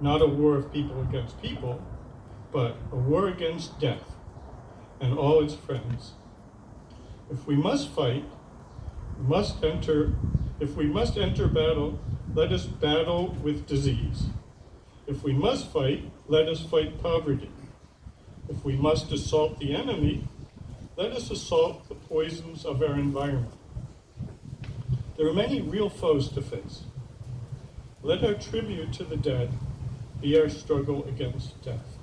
not a war of people against people, but a war against death and all its friends. If we must fight, if we must enter battle, let us battle with disease. If we must fight, let us fight poverty. If we must assault the enemy, let us assault the poisons of our environment. There are many real foes to face. Let our tribute to the dead be our struggle against death.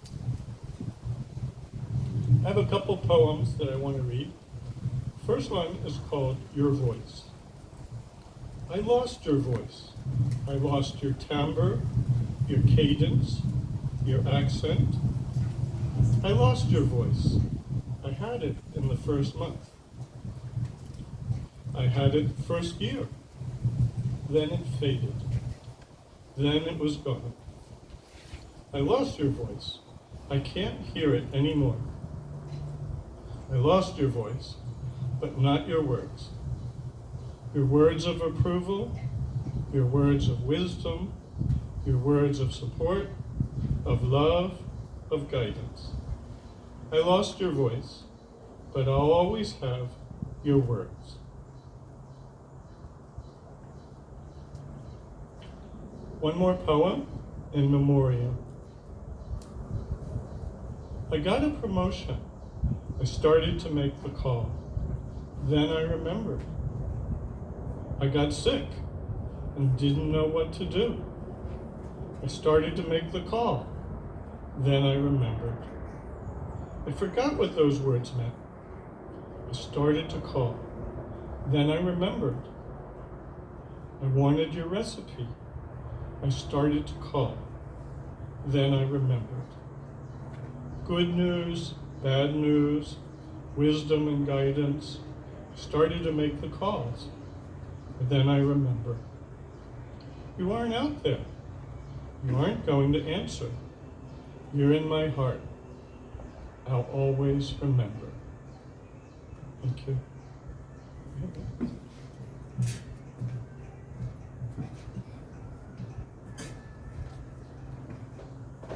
I have a couple poems that I want to read. First one is called Your Voice. I lost your voice. I lost your timbre, your cadence, your accent. I lost your voice. I had it in the first month. I had it the first year. Then it faded. Then it was gone. I lost your voice. I can't hear it anymore. I lost your voice, but not your words. Your words of approval, your words of wisdom, your words of support, of love, of guidance. I lost your voice, but I'll always have your words. One more poem in memoriam. I got a promotion. I started to make the call. Then I remembered. I got sick and didn't know what to do. I started to make the call. Then I remembered. I forgot what those words meant. I started to call. Then I remembered. I wanted your recipe. I started to call. Then I remembered. Good news, bad news, wisdom and guidance. I started to make the calls. And then I remember. You aren't out there. You aren't going to answer. You're in my heart. I'll always remember. Thank you.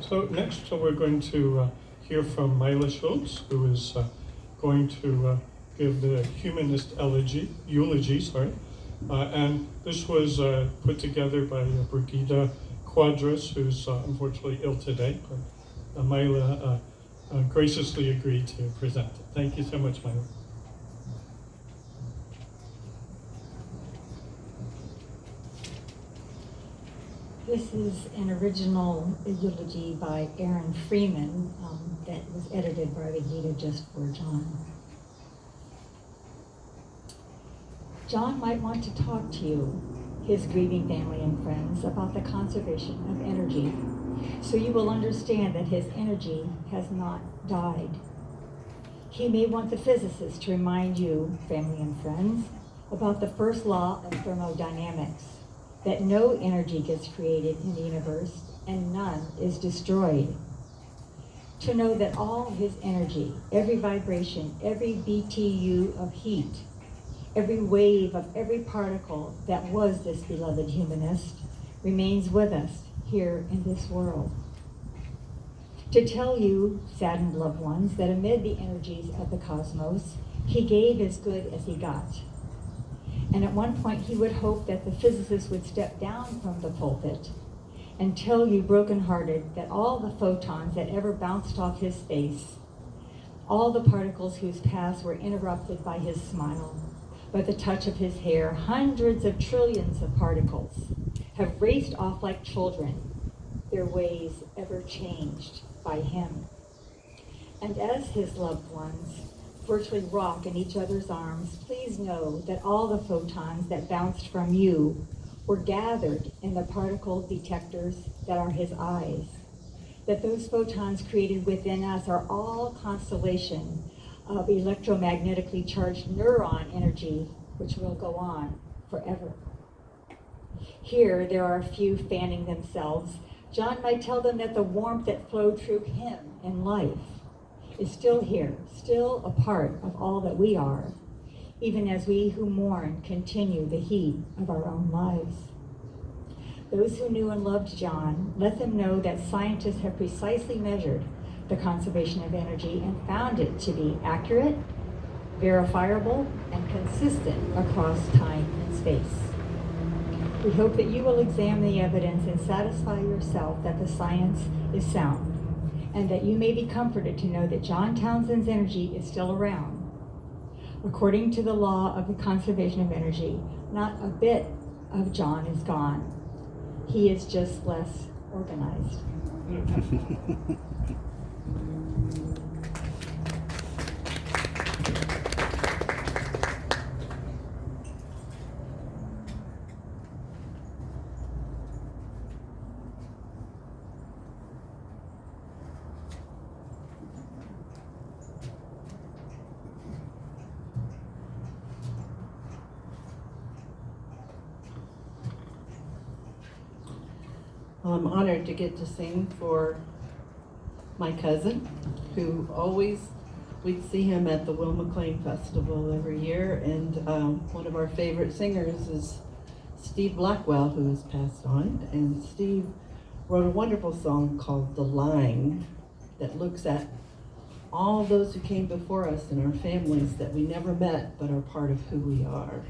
So next we're going to hear from Mila Schultz, who is going to give the humanist eulogy. And this was put together by Brigida Quadras, who's unfortunately ill today, but Mila graciously agreed to present it. Thank you so much, Mila. This is an original eulogy by Aaron Freeman that was edited by Brigida just for John. John might want to talk to you, his grieving family and friends, about the conservation of energy, so you will understand that his energy has not died. He may want the physicists to remind you, family and friends, about the first law of thermodynamics, that no energy gets created in the universe and none is destroyed. To know that all his energy, every vibration, every BTU of heat, every wave of every particle that was this beloved humanist remains with us here in this world. To tell you, saddened loved ones, that amid the energies of the cosmos, he gave as good as he got. And at one point he would hope that the physicists would step down from the pulpit and tell you brokenhearted that all the photons that ever bounced off his face, all the particles whose paths were interrupted by his smile, by the touch of his hair, hundreds of trillions of particles have raced off like children, their ways ever changed by him. And as his loved ones virtually rock in each other's arms, please know that all the photons that bounced from you were gathered in the particle detectors that are his eyes. That those photons created within us are all constellation of electromagnetically charged neuron energy, which will go on forever. Here, there are a few fanning themselves. John might tell them that the warmth that flowed through him in life is still here, still a part of all that we are, even as we who mourn continue the heat of our own lives. Those who knew and loved John let them know that scientists have precisely measured the conservation of energy and found it to be accurate, verifiable, and consistent across time and space. We hope that you will examine the evidence and satisfy yourself that the science is sound, and that you may be comforted to know that John Townsend's energy is still around. According to the law of the conservation of energy, not a bit of John is gone. He is just less organized. I'm honored to get to sing for my cousin, who we'd see him at the Will McLean Festival every year, and one of our favorite singers is Steve Blackwell, who has passed on, and Steve wrote a wonderful song called The Line that looks at all those who came before us and our families that we never met but are part of who we are.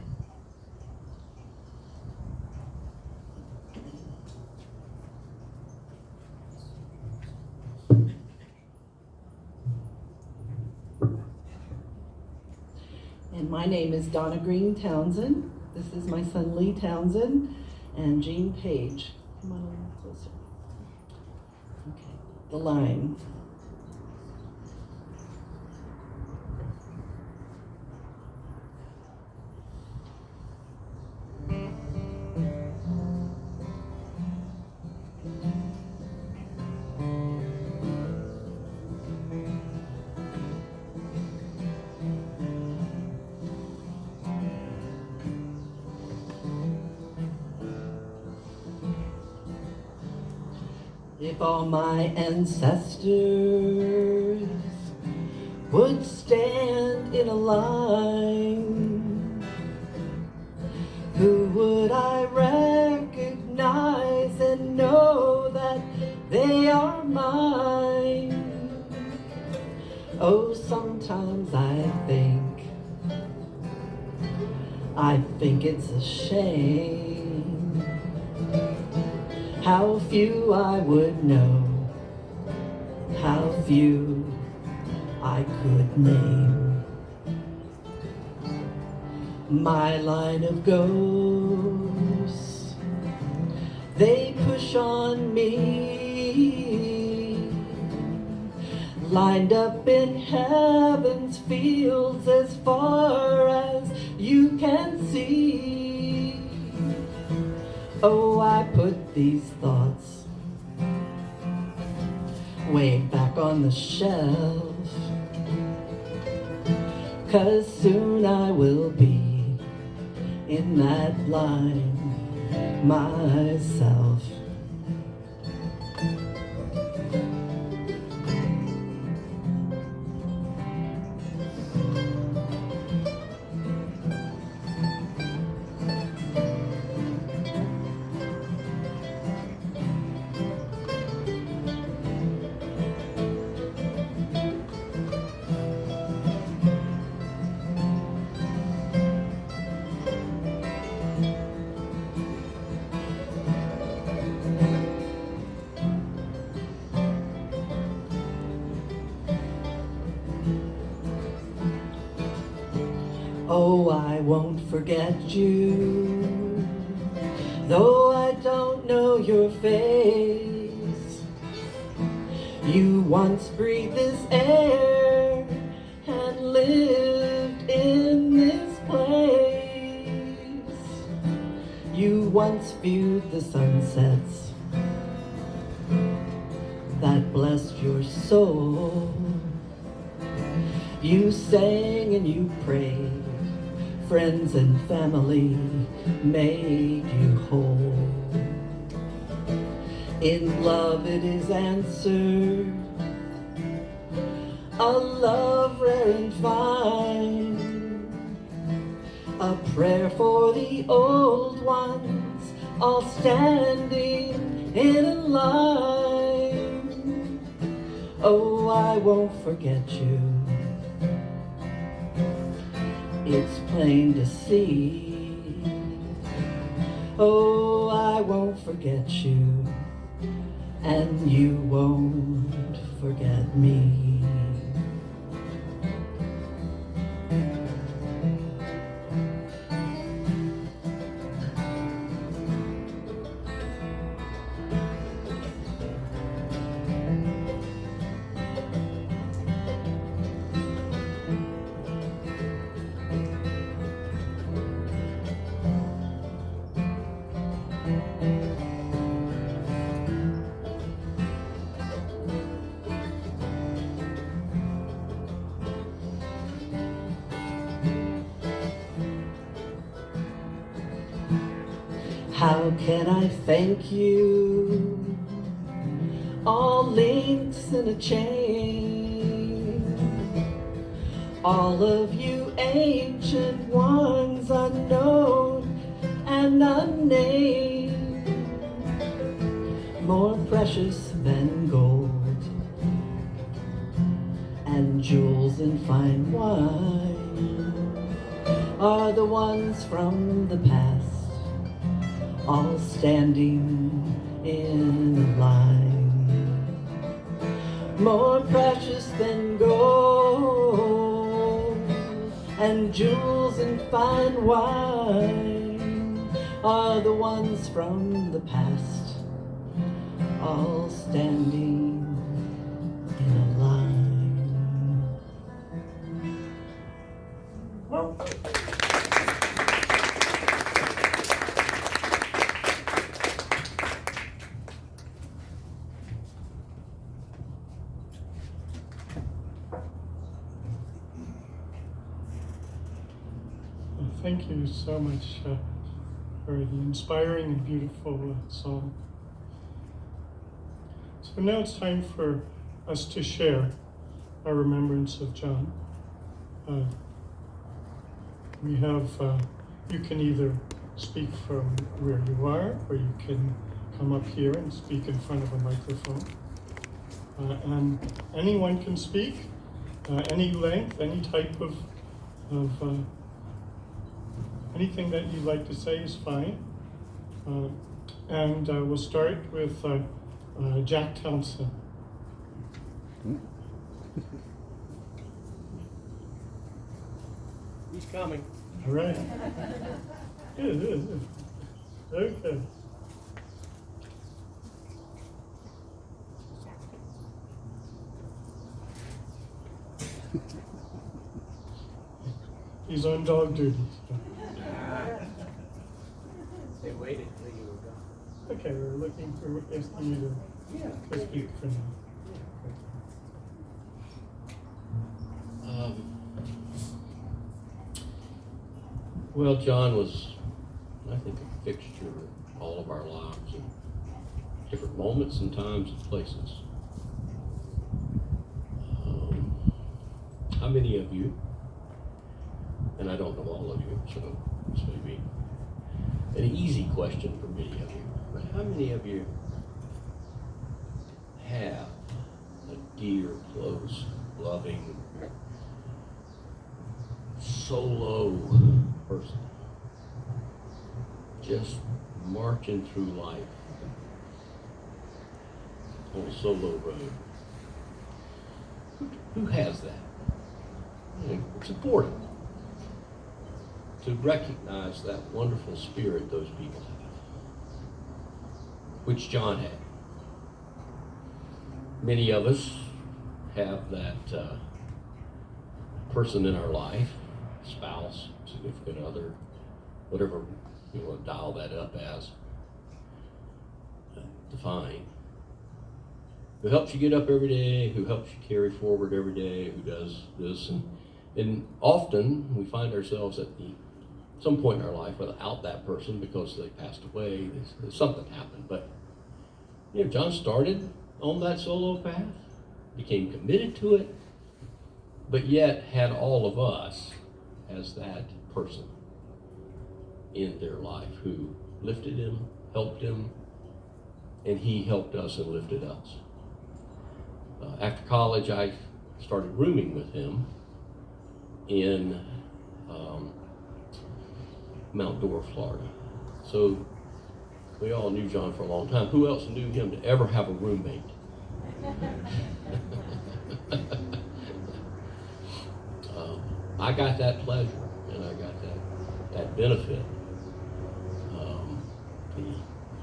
And my name is Donna Green Townsend. This is my son Lee Townsend and Jean Page. Come on a little closer. Okay, The Line. If all my ancestors would stand in a line, who would I recognize and know that they are mine? Oh, sometimes I think it's a shame how few I would know, how few I could name. My line of ghosts, they push on me, lined up in heaven's fields as far as you can see. Oh, I put these thoughts way back on the shelf, 'cause soon I will be in that line myself. Oh, I won't forget you, though I don't know your face. You once breathed this air and lived in this place. You once viewed the sunsets that blessed your soul. You sang and you prayed, friends and family made you whole. In love it is answered, a love rare and fine, a prayer for the old ones all standing in a line. Oh, I won't forget you. It's plain to see. Oh, I won't forget you, and you won't forget me. How can I thank you? All links in a chain. All of you ancient ones, unknown and unnamed, more precious than gold and jewels and fine wine, are the ones from the past, all standing in a line. More precious than gold and jewels and fine wine, are the ones from the past, all standing in a line. Well, thank you so much for the inspiring and beautiful song. So now it's time for us to share our remembrance of John. We have, you can either speak from where you are, or you can come up here and speak in front of a microphone. And anyone can speak, any length, any type of anything that you'd like to say is fine. And we'll start with Jack Townsend. He's coming. All right. Good. Okay. He's on dog duty. They waited till you were gone. Okay, we're looking for asking you to speak for now. Well, John was, I think, a fixture in all of our lives in different moments and times and places. How many of you, and I don't know all of you, so this may be an easy question for many of you, but how many of you have a dear, close, loving, solo person just marching through life on a solo road? Who has that? It's important to recognize that wonderful spirit those people have, which John had. Many of us have that person in our life, spouse, significant other, whatever you want to dial that up as, define, who helps you get up every day, who helps you carry forward every day, who does this. And often we find ourselves at some point in our life without that person because they passed away, something happened. But John started on that solo path, became committed to it, but yet had all of us as that person in their life who lifted him, helped him, and he helped us and lifted us. After college, I started rooming with him in Mount Dora, Florida. So we all knew John for a long time. Who else knew him to ever have a roommate? I got that pleasure, and I got that benefit. He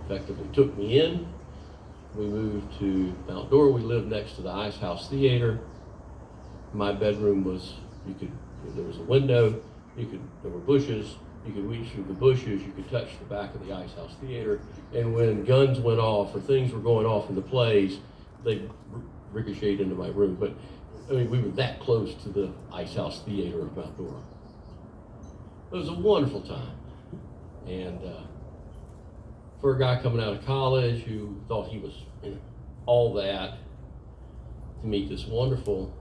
effectively took me in. We moved to Mount Dora. We lived next to the Ice House Theater. My bedroom was, there was a window, there were bushes, you could reach through the bushes, you could touch the back of the Ice House Theater, and when guns went off or things were going off in the plays, they ricocheted into my room. But I mean, we were that close to the Ice House Theater of Mount Dora. It was a wonderful time. And for a guy coming out of college who thought he was all that, to meet this wonderful,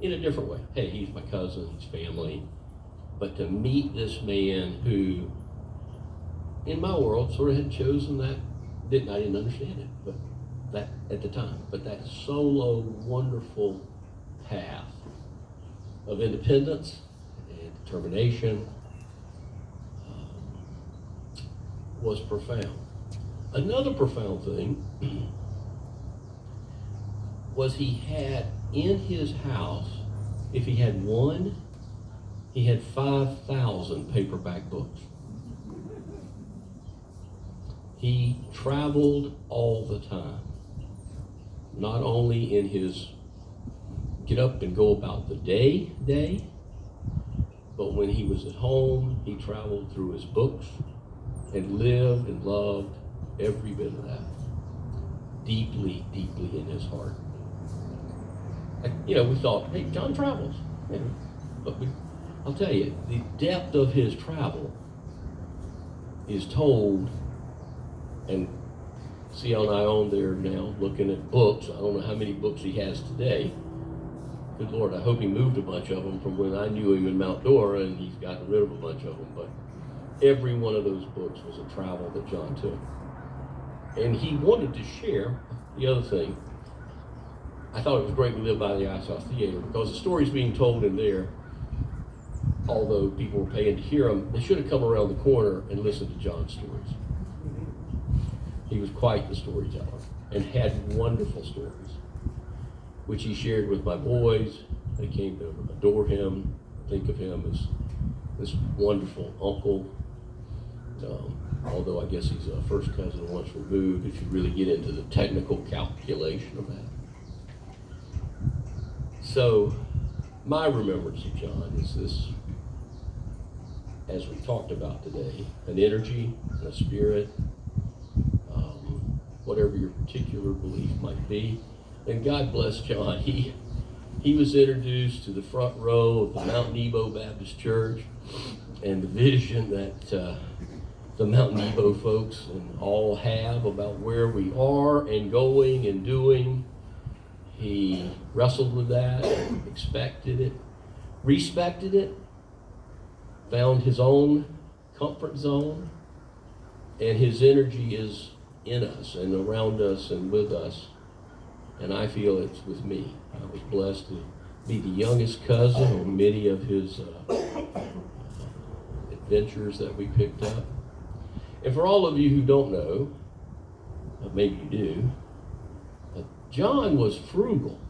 in a different way. Hey, he's my cousin, he's family. But to meet this man who, in my world, sort of had chosen that, I didn't understand it, but that at the time, but that solo, wonderful path of independence and determination was profound. Another profound thing was he had in his house, if he had one, he had 5,000 paperback books. He traveled all the time, not only in his get up and go about the day, but when he was at home, he traveled through his books and lived and loved every bit of that, deeply, deeply in his heart. We thought, hey, John travels. But I'll tell you, the depth of his travel is told, and see on I own there now, looking at books. I don't know how many books he has today. Good Lord, I hope he moved a bunch of them from when I knew him in Mount Dora, and he's gotten rid of a bunch of them. But every one of those books was a travel that John took. And he wanted to share the other thing. I thought it was great we lived by the Ice House Theater because the stories being told in there, although people were paying to hear them, they should have come around the corner and listened to John's stories. He was quite the storyteller and had wonderful stories, which he shared with my boys. They came to adore him, think of him as this wonderful uncle. Although I guess he's a first cousin once removed, if you really get into the technical calculation of that. So my remembrance of John is this, as we talked about today, an energy, a spirit, whatever your particular belief might be. And God bless John. He was introduced to the front row of the Mount Nebo Baptist Church and the vision that the Mount Nebo folks and all have about where we are and going and doing. He wrestled with that, expected it, respected it, found his own comfort zone, and his energy is in us and around us and with us. And I feel it's with me. I was blessed to be the youngest cousin on many of his adventures that we picked up. And for all of you who don't know, maybe you do, John was frugal.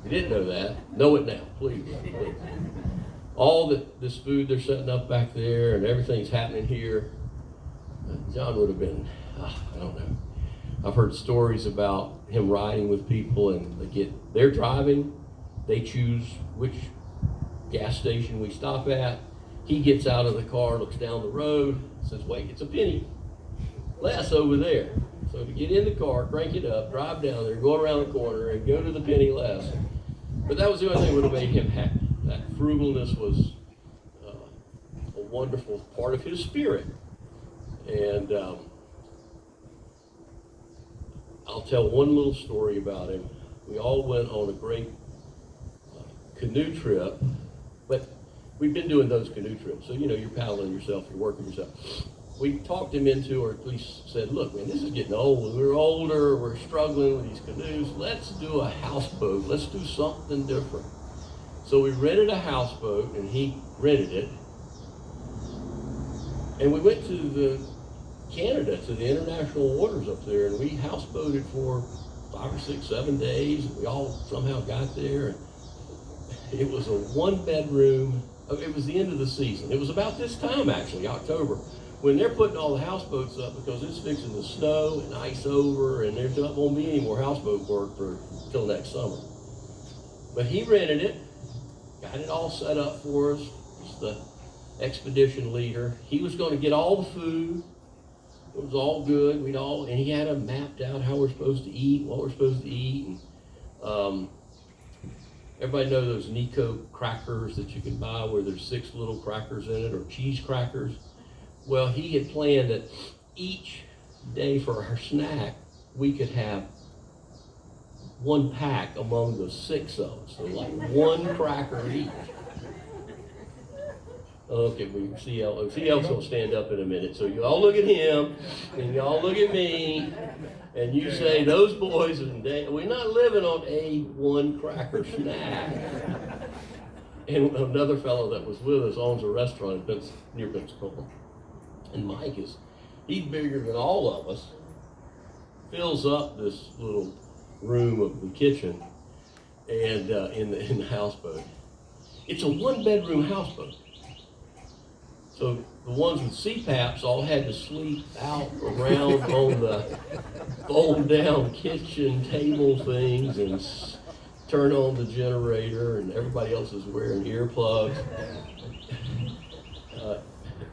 You didn't know that? Know it now, please. All this food they're setting up back there and everything's happening here, John would have been, I don't know. I've heard stories about him riding with people and they're driving, they choose which gas station we stop at. He gets out of the car, looks down the road, says, wait, it's a penny less over there. So to get in the car, crank it up, drive down there, go around the corner and go to the penny less. But that was the only thing that would have made him happy. That frugalness was a wonderful part of his spirit. And I'll tell one little story about him. We all went on a great canoe trip, but we've been doing those canoe trips. So, you know, you're paddling yourself, you're working yourself. We talked him into, or at least said, look, man, this is getting old. We're older, we're struggling with these canoes. Let's do a houseboat. Let's do something different. So we rented a houseboat, and he rented it. And we went to Canada, to the international waters up there, and we houseboated for 5 or 6, 7 days. We all somehow got there. And it was a 1-bedroom. It was the end of the season. It was about this time, actually, October, when they're putting all the houseboats up because it's fixing to snow and ice over, and there's not going to be any more houseboat work until next summer. But he rented it, got it all set up for us. He's the expedition leader. He was going to get all the food. It was all good. And he had it mapped out how we're supposed to eat, what we're supposed to eat. And everybody know those Nico crackers that you can buy where there's 6 little crackers in it, or cheese crackers? Well, he had planned that each day for our snack, we could have 1 pack among the 6 of us. So like 1 cracker each. Okay, we CL's gonna stand up in a minute. So you all look at him, and you all look at me, and you say, those boys, we're not living on a 1 cracker snack. And another fellow that was with us owns a restaurant near Pensacola. And Mike he's bigger than all of us, fills up this little room of the kitchen and in the houseboat. It's a 1-bedroom houseboat. So the ones with CPAPs all had to sleep out around on the fold down kitchen table things and turn on the generator, and everybody else is wearing earplugs.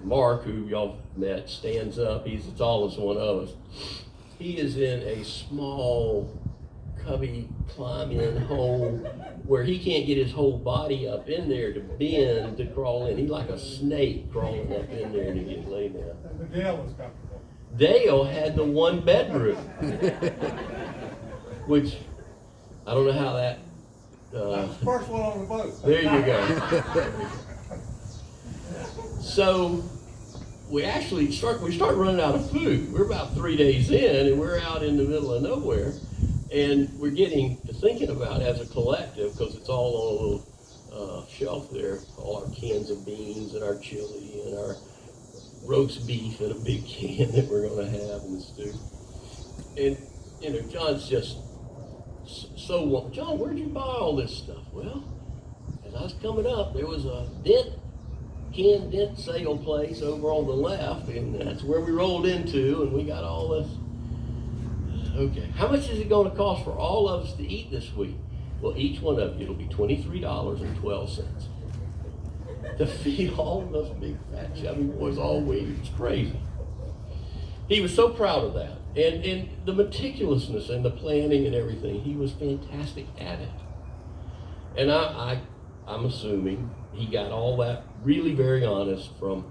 Mark, who y'all met, stands up. He's the tallest one of us. He is in a small cubby climb-in hole where he can't get his whole body up in there to bend to crawl in. He's like a snake crawling up in there to get laid down. And the Dale was comfortable. Dale had the 1-bedroom, which I don't know how that. That was the first one on the boat. There you go. So we start running out of food. We're about 3 days in, and we're out in the middle of nowhere, and we're getting to thinking about, as a collective, because it's all on a little shelf there, all our cans of beans and our chili and our roast beef in a big can that we're going to have in the stew. And, you know, John's just so, John, where'd you buy all this stuff? Well, as I was coming up, there was a canned dent sale place over on the left, and that's where we rolled into, and we got all this. Okay, how much is it going to cost for all of us to eat this week? Well, each one of you, it'll be $23.12 to feed all of those big fat chubby boys all week. It's crazy. He was so proud of that, and the meticulousness and the planning and everything. He was fantastic at it, and I'm assuming he got all that really very honest from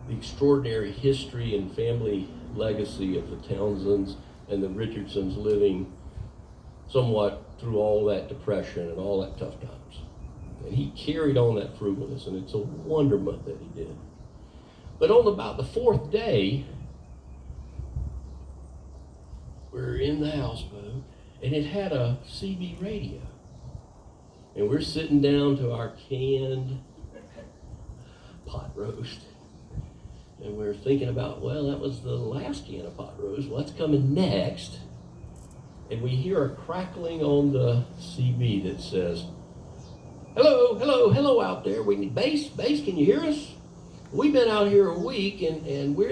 the extraordinary history and family legacy of the Townsends and the Richardsons living somewhat through all that depression and all that tough times. And he carried on that frugalness, and it's a wonderment that he did. But on about the 4th day, we're in the houseboat, and it had a CB radio. And we're sitting down to our canned pot roast. And we're thinking about, well, that was the last can of pot roast. What's coming next? And we hear a crackling on the CB that says, hello, hello, hello out there. We need base, can you hear us? We've been out here a week, and we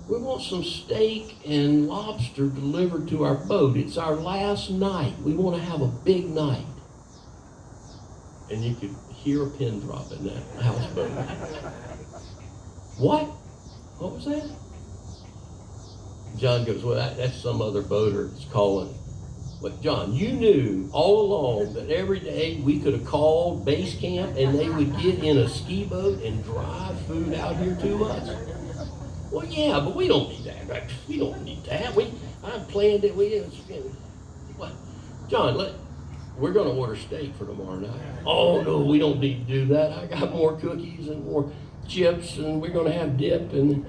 want some steak and lobster delivered to our boat. It's our last night. We want to have a big night. And you could hear a pin drop in that houseboat. What? What was that? John goes, well, that's some other boater that's calling. But John, you knew all along that every day we could have called base camp and they would get in a ski boat and drive food out here to us. Well, yeah, but we don't need that. We don't need that. I planned it. What? John, we're gonna order steak for tomorrow night. Oh, no, we don't need to do that. I got more cookies and more chips, and we're gonna have dip, and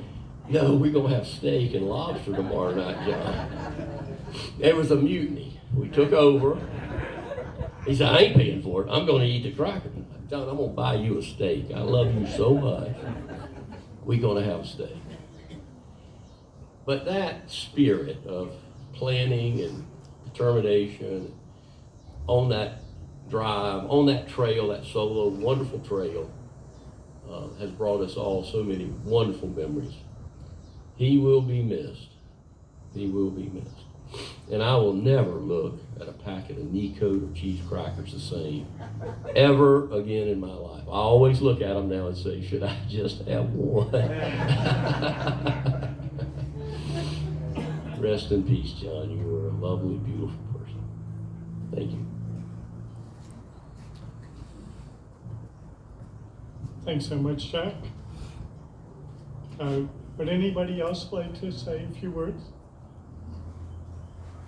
no, we're gonna have steak and lobster tomorrow night, John. There was a mutiny. We took over. He said, I ain't paying for it. I'm gonna eat the cracker. John, I'm gonna buy you a steak. I love you so much. We're gonna have a steak. But that spirit of planning and determination on that drive, on that trail, that solo, wonderful trail, has brought us all so many wonderful memories. He will be missed. He will be missed. And I will never look at a packet of Nico or cheese crackers the same ever again in my life. I always look at them now and say, should I just have one? Rest in peace, John. You were a lovely, beautiful person. Thank you. Thanks so much, Jack. Would anybody else like to say a few words?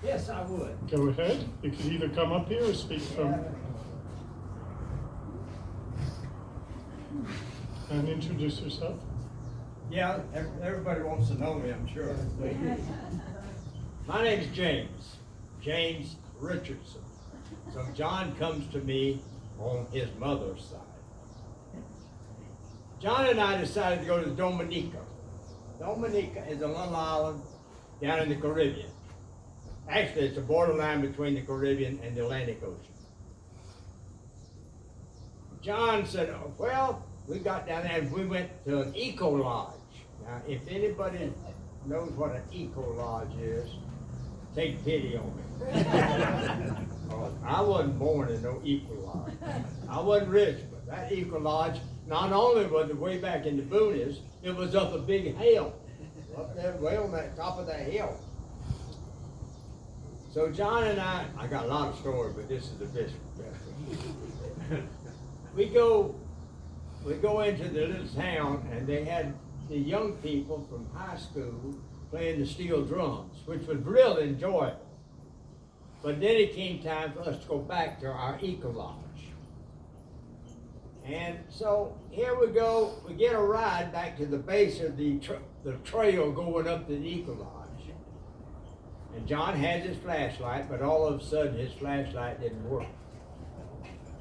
Yes, I would. Go ahead. You could either come up here or speak from and introduce yourself. Yeah, everybody wants to know me, I'm sure. My name's James Richardson. So John comes to me on his mother's side. John and I decided to go to Dominica. Dominica is a little island down in the Caribbean. Actually, it's a borderline between the Caribbean and the Atlantic Ocean. John said, oh, well, we got down there and we went to an eco lodge. Now, if anybody knows what an eco lodge is, take pity on me. I wasn't born in no eco lodge. I wasn't rich, but that eco lodge, not only was it way back in the boonies, it was up a big hill, up there way on that top of that hill. So John and I got a lot of stories, but this is the best one. We go into the little town, and they had the young people from high school playing the steel drums, which was really enjoyable. But then it came time for us to go back to our eco lodge. And so here we go, we get a ride back to the base of the trail going up to the eco lodge. And John has his flashlight, but all of a sudden his flashlight didn't work.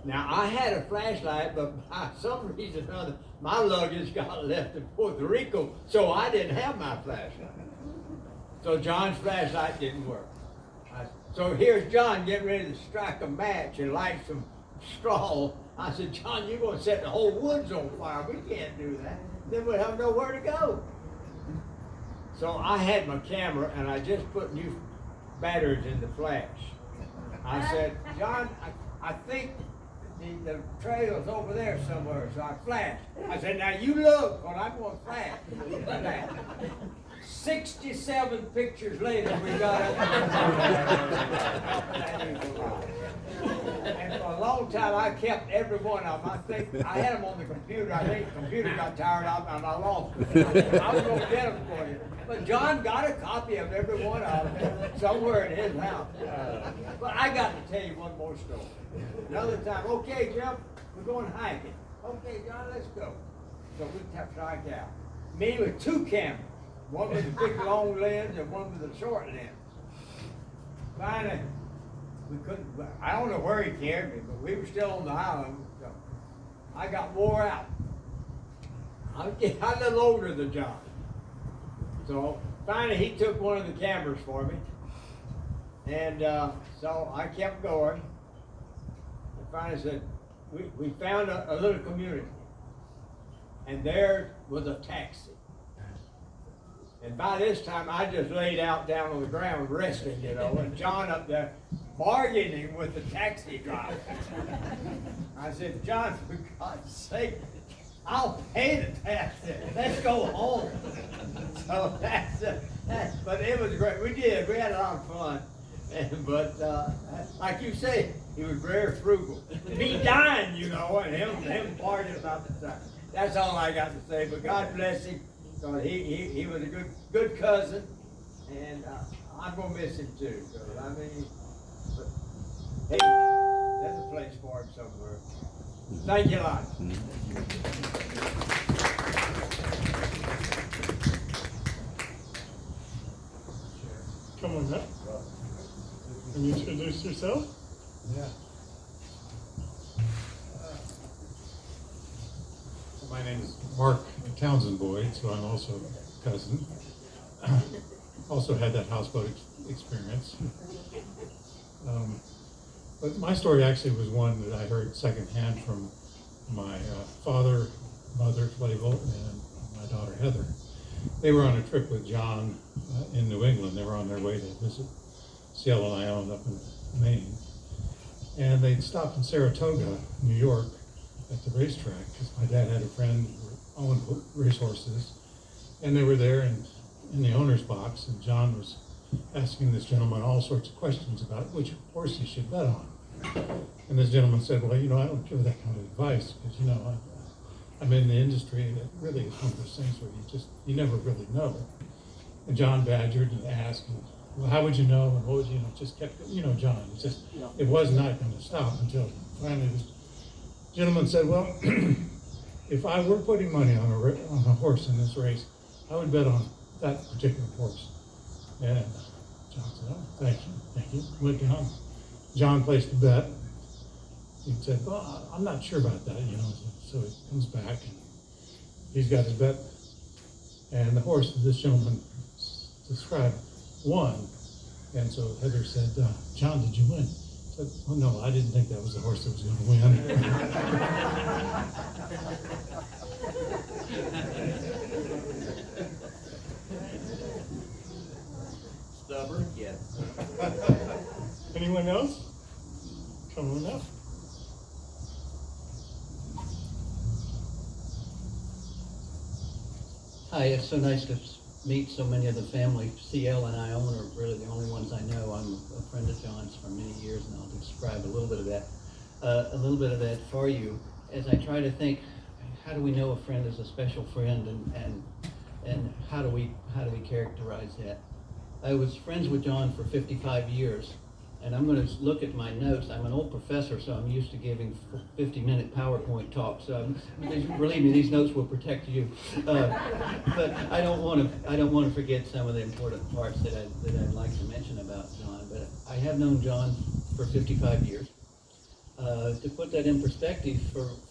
Now I had a flashlight, but by some reason or other, my luggage got left in Puerto Rico, so I didn't have my flashlight. So John's flashlight didn't work. So here's John getting ready to strike a match and light some straw. I said, John, you're going to set the whole woods on fire. We can't do that. Then we'll have nowhere to go. So I had my camera, and I just put new batteries in the flash. I said, John, I think the trail's over there somewhere, so I flashed. I said, now you look, but I'm going to flash. Look at that. 67 pictures later, we got it. And for a long time, I kept every one of them. I think I had them on the computer. I think the computer got tired of them, and I lost them. I was going to get them for you. But John got a copy of every one of them somewhere in his house. But I got to tell you one more story. Another time, okay, Jeff, we're going hiking. Okay, John, let's go. So we strike out. Me with two cameras. One with a big long lens and one with a short lens. Finally, we couldn't, I don't know where he carried me, but we were still on the island. So I got wore out. I'm a little older than John. So finally he took one of the cameras for me. And so I kept going. And finally said, we found a little community. And there was a taxi. And by this time, I just laid out down on the ground resting, you know, and John up there bargaining with the taxi driver. I said, John, for God's sake, I'll pay the taxi. Let's go home. So but it was great. We had a lot of fun. But like you say, he was very frugal. Me dying, you know, and him partying about the time. That's all I got to say, but God bless him. So he was a good cousin, and I'm gonna miss him too. So I mean, but, hey. There's a place for him somewhere. Thank you a lot. Come on up. Can you introduce yourself? Yeah. My name is Mark Townsend Boyd, so I'm also a cousin. Also had that houseboat experience. But my story actually was one that I heard secondhand from my father, mother, Flavel, and my daughter, Heather. They were on a trip with John in New England. They were on their way to visit Cielo and Ione up in Maine. And they'd stopped in Saratoga, New York, at the racetrack, because my dad had a friend who owned racehorses. And they were there in the owner's box, and John was asking this gentleman all sorts of questions about which horse he should bet on. And this gentleman said, well, I don't give that kind of advice, because, I'm in the industry, and it really is one of those things where you never really know. And John badgered and asked, well, how would you know, and what would you, just kept, John, it was not going to stop until finally this gentleman said, well, if I were putting money on a horse in this race, I would bet on that particular horse. And John said, oh, thank you. Went down. John placed a bet. He said, well, I'm not sure about that, So he comes back and he's got his bet. And the horse that this gentleman described won. And so Heather said, John, did you win? I said, oh no, I didn't think that was the horse that was going to win. Stubborn? Yes. Anyone else? Come on up. Hi, it's so nice to meet so many of the family. CL and Ione are really the only ones I know. I'm a friend of John's for many years, and I'll describe a little bit of that for you. As I try to think, how do we know a friend is a special friend, and how do we characterize that? I was friends with John for 55 years, and I'm going to look at my notes. I'm an old professor, so I'm used to giving 50-minute PowerPoint talks. So believe me, these notes will protect you. But I don't want to forget some of the important parts that I'd like to mention about John. But I have known John for 55 years. To put that in perspective,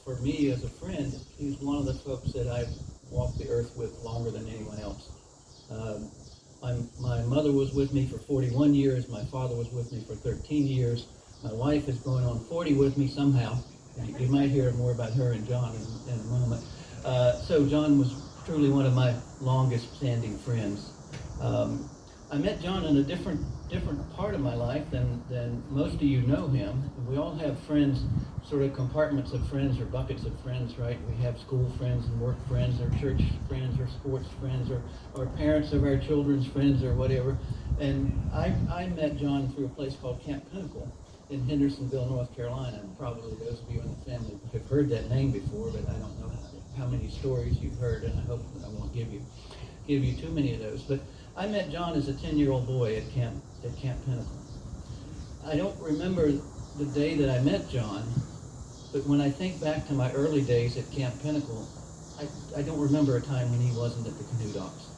for me as a friend, he's one of the folks that I've walked the earth with longer than anyone else. My mother was with me for 41 years. My father was with me for 13 years. My wife is going on 40 with me somehow. You might hear more about her and John in a moment. So John was truly one of my longest standing friends. I met John in a different part of my life than most of you know him. We all have friends, sort of compartments of friends or buckets of friends, right? We have school friends and work friends or church friends or sports friends or parents of our children's friends or whatever. And I met John through a place called Camp Pinnacle in Hendersonville, North Carolina. And probably those of you in the family have heard that name before, but I don't know how many stories you've heard, and I hope that I won't give you too many of those. But I met John as a 10-year-old boy at Camp Pinnacle. I don't remember the day that I met John, but when I think back to my early days at Camp Pinnacle, I don't remember a time when he wasn't at the canoe docks.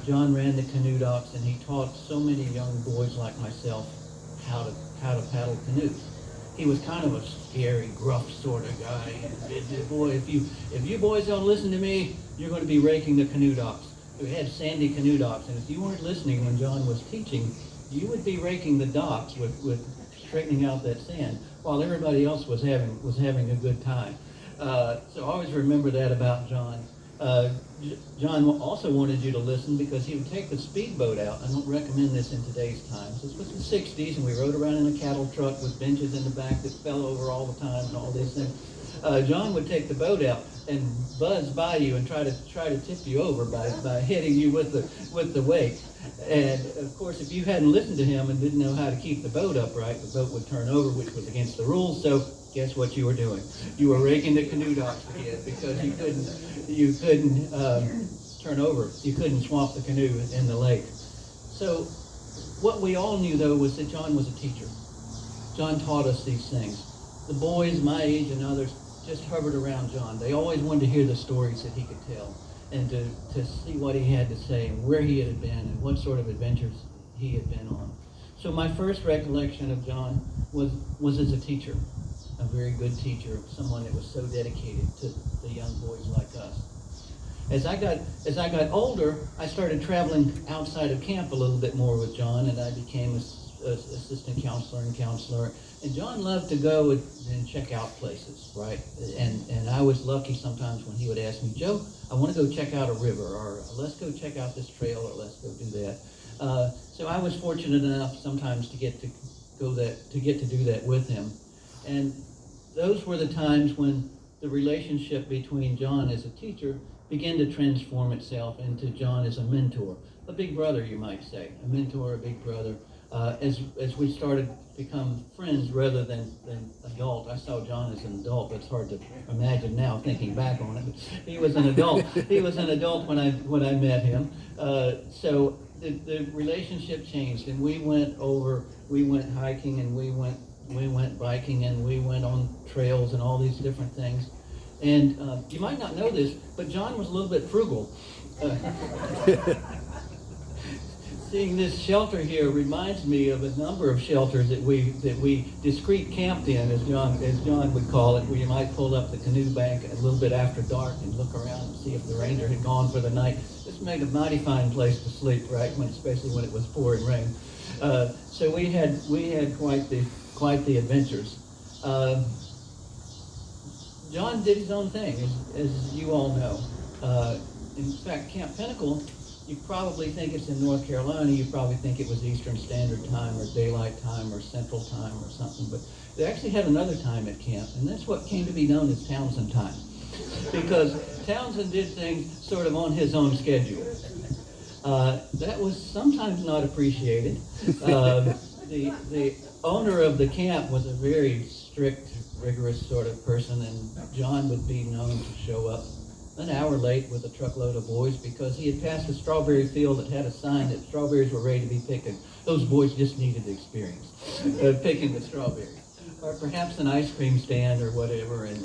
John ran the canoe docks, and he taught so many young boys like myself how to paddle canoes. He was kind of a scary, gruff sort of guy. Boy, if you boys don't listen to me, you're going to be raking the canoe docks. We had sandy canoe docks, and if you weren't listening when John was teaching, you would be raking the docks with straightening out that sand, while everybody else was having a good time. So I always remember that about John. John also wanted you to listen because he would take the speedboat out. I don't recommend this in today's times. This was the 60s, and we rode around in a cattle truck with benches in the back that fell over all the time and all these things. John would take the boat out and buzz by you and try to tip you over by hitting you with the weight. And of course, if you hadn't listened to him and didn't know how to keep the boat upright, the boat would turn over, which was against the rules. So guess what you were doing? You were raking the canoe docks again because you couldn't turn over. You couldn't swamp the canoe in the lake. So what we all knew though was that John was a teacher. John taught us these things. the boys my age and others just hovered around John. They always wanted to hear the stories that he could tell and to see what he had to say and where he had been and what sort of adventures he had been on. So my first recollection of John was as a teacher, a very good teacher, someone that was so dedicated to the young boys like us. As I got older, I started traveling outside of camp a little bit more with John, and I became an assistant counselor and counselor. And John loved to go and check out places, right? And I was lucky sometimes when he would ask me, Joe, I want to go check out a river, or let's go check out this trail, or let's go do that. So I was fortunate enough sometimes to get to do that with him. And those were the times when the relationship between John as a teacher began to transform itself into John as a mentor, a big brother, you might say, a mentor, a big brother. As we started to become friends rather than adult, I saw John as an adult. It's hard to imagine now thinking back on it. But he was an adult. He was an adult when I met him. So the relationship changed, and we went hiking, and we went biking, and we went on trails and all these different things. And you might not know this, but John was a little bit frugal. Seeing this shelter here reminds me of a number of shelters that we discreet camped in, as John would call it, where you might pull up the canoe bank a little bit after dark and look around and see if the ranger had gone for the night. This made a mighty fine place to sleep, right? Especially when it was pouring rain. So we had quite the adventures. John did his own thing, as you all know. In fact, Camp Pinnacle, you probably think it's in North Carolina. You probably think it was Eastern Standard Time or Daylight Time or Central Time or something. But they actually had another time at camp, and that's what came to be known as Townsend Time. Because Townsend did things sort of on his own schedule. That was sometimes not appreciated. The owner of the camp was a very strict, rigorous sort of person, and John would be known to show up an hour late with a truckload of boys because he had passed a strawberry field that had a sign that strawberries were ready to be picked. Those boys just needed the experience of picking the strawberries. Or perhaps an ice cream stand or whatever, and